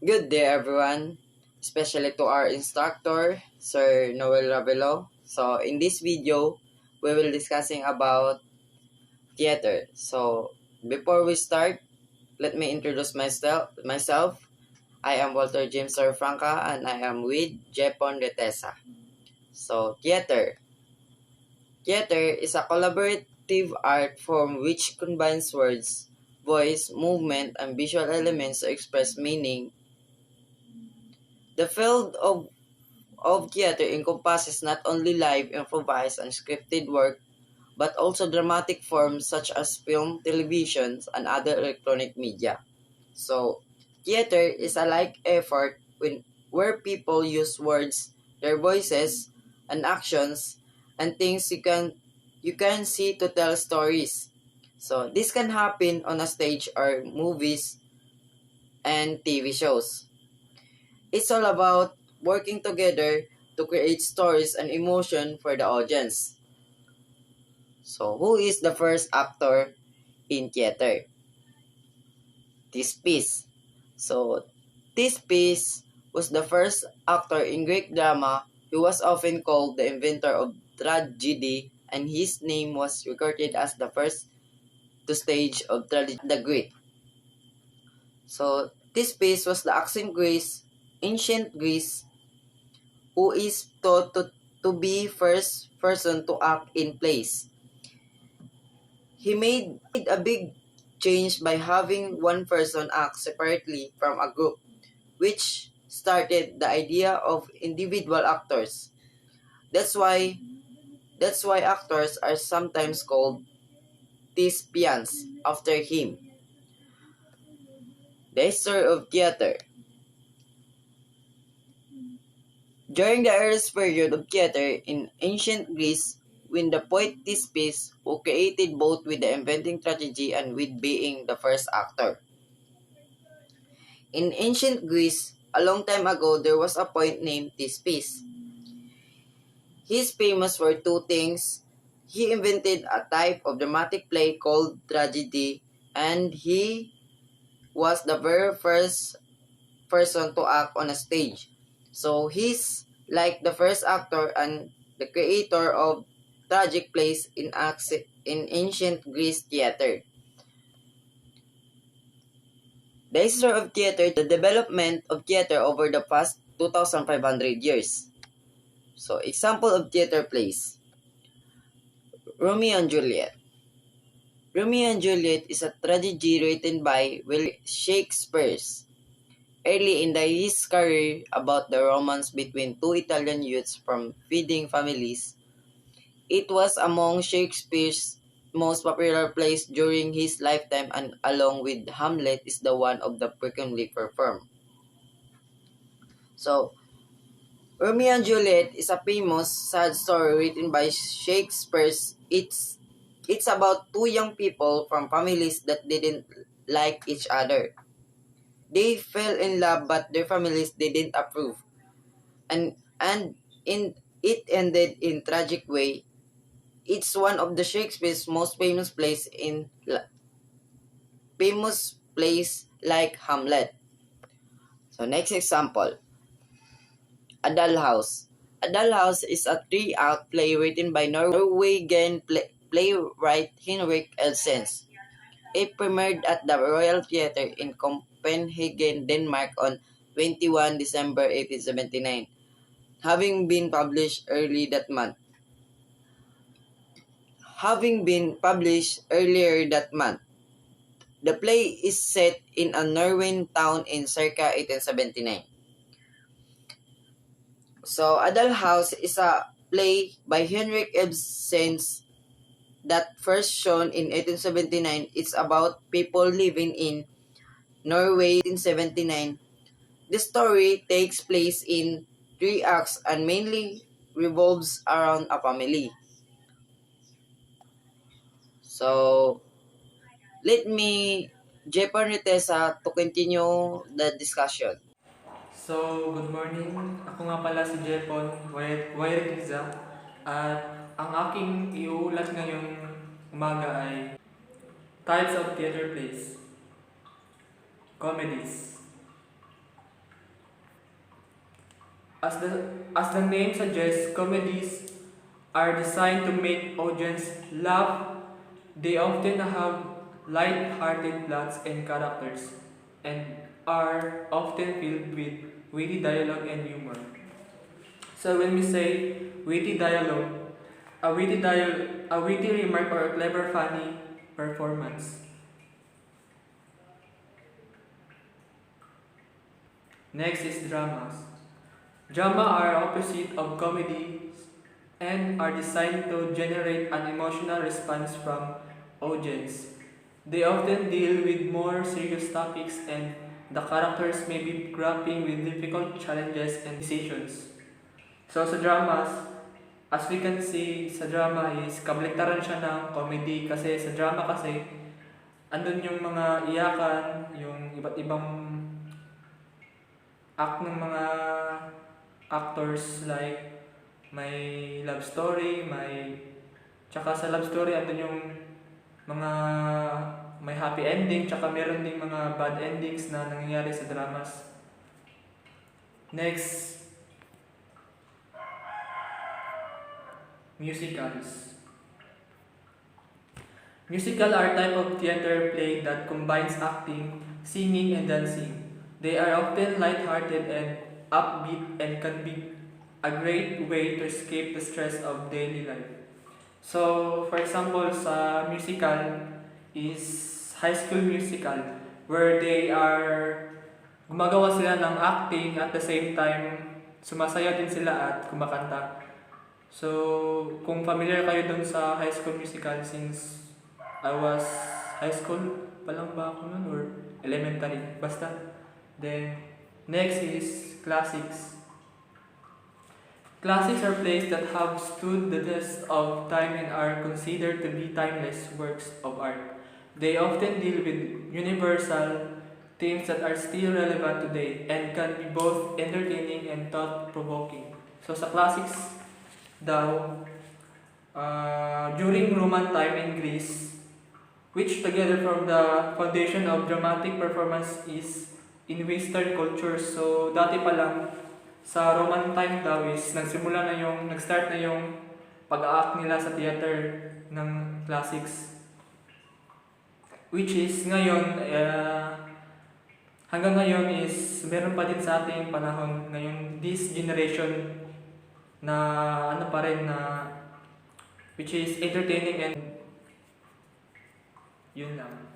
Good day, everyone, especially to our instructor, Sir Noel Ravelo. So, in this video, we will discussing about theater. So, before we start, let me introduce myself. I am Walter James Franca, and I am with Jepon Retesa. So, theater. Theater is a collaborative art form which combines words, voice, movement, and visual elements to express meaning. The field of theater encompasses not only live, improvised, and scripted work, but also dramatic forms such as film, television, and other electronic media. So, theater is a like effort where people use words, their voices, and actions, and things you can see to tell stories. So, this can happen on a stage or movies and TV shows. It's all about working together to create stories and emotion for the audience. So, who is the first actor in theater? Thespis. So, Thespis was the first actor in Greek drama. He was often called the inventor of tragedy, and his name was recorded as the first to stage of tragedy the Greek. So, Thespis was the ancient Greece, who is thought to be first person to act in plays. He made a big change by having one person act separately from a group, which started the idea of individual actors. That's why that's why actors are sometimes called thespians after him. The history of theater. During the earliest period of theater in ancient Greece, when the poet Thespis, who created both with the inventing tragedy and with being the first actor. In ancient Greece, a long time ago, there was a poet named Thespis. He's famous for two things. He invented a type of dramatic play called tragedy, and he was the very first person to act on a stage. So he's like the first actor and the creator of tragic plays in ancient Greece theater. The history of theater, the development of theater over the past 2,500 years. So, example of theater plays. Romeo and Juliet. Romeo and Juliet is a tragedy written by William Shakespeare early in his career about the romance between two Italian youths from feeding families. It was among Shakespeare's most popular plays during his lifetime, and along with Hamlet is the one of the frequently performed. So, Romeo and Juliet is a famous sad story written by Shakespeare. It's about two young people from families that didn't like each other. They fell in love, but their families didn't approve. And in it ended in tragic way. It's one of the Shakespeare's most famous plays like Hamlet. So next example, A Dull House. A Dull House is a three-act play written by Norwegian playwright Henrik Ibsen. It premiered at the Royal Theatre in Copenhagen, Denmark on 21 December 1879, having been published early that month. Having been published earlier that month, the play is set in a Norwegian town in circa 1879. So, A Dull House is a play by Henrik Ibsen that first shown in 1879. It's about people living in Norway 1879. The story takes place in three acts and mainly revolves around a family. So, let me Japan Ritesa to continue the discussion. So, good morning. Ako nga pala si Jepon Wairiza at ang aking iuulat ngayong umaga ay types of theater plays, comedies. As the name suggests, comedies are designed to make audience laugh. They often have light-hearted plots and characters, and are often filled with witty dialogue and humor. So when we say witty dialogue, a witty remark or a clever funny performance. Next is dramas. Drama are opposite of comedies and are designed to generate an emotional response from audience. They often deal with more serious topics and the characters may be grappling with difficult challenges and decisions. So sa dramas, as we can see sa drama is kabaliktaran siya ng comedy kasi sa drama kasi andun yung mga iyakan, yung iba't ibang act ng mga actors like may love story, tsaka sa love story andun yung mga may happy ending, tsaka meron ding mga bad endings na nangyayari sa dramas. Next, musicals. Musical are type of theater play that combines acting, singing, and dancing. They are often light-hearted and upbeat and can be a great way to escape the stress of daily life. So, for example, sa musical is High School Musical where they are gumagawa sila ng acting at the same time sumasaya din sila at kumakanta. So, kung familiar kayo dun sa High School Musical since I was high school pa lang ba ako nun or elementary, basta. Then, next is classics. Classics are plays that have stood the test of time and are considered to be timeless works of art. They often deal with universal themes that are still relevant today and can be both entertaining and thought-provoking. So sa classics daw, during Roman time in Greece, which together form the foundation of dramatic performance is in Western culture. So dati pa lang, sa Roman time daw is nag-start na yung pag-act nila sa theater ng classics. Which is ngayon, hanggang ngayon is meron pa din sa ating panahon ngayon, this generation na ano pa rin na which is entertaining and yun lang.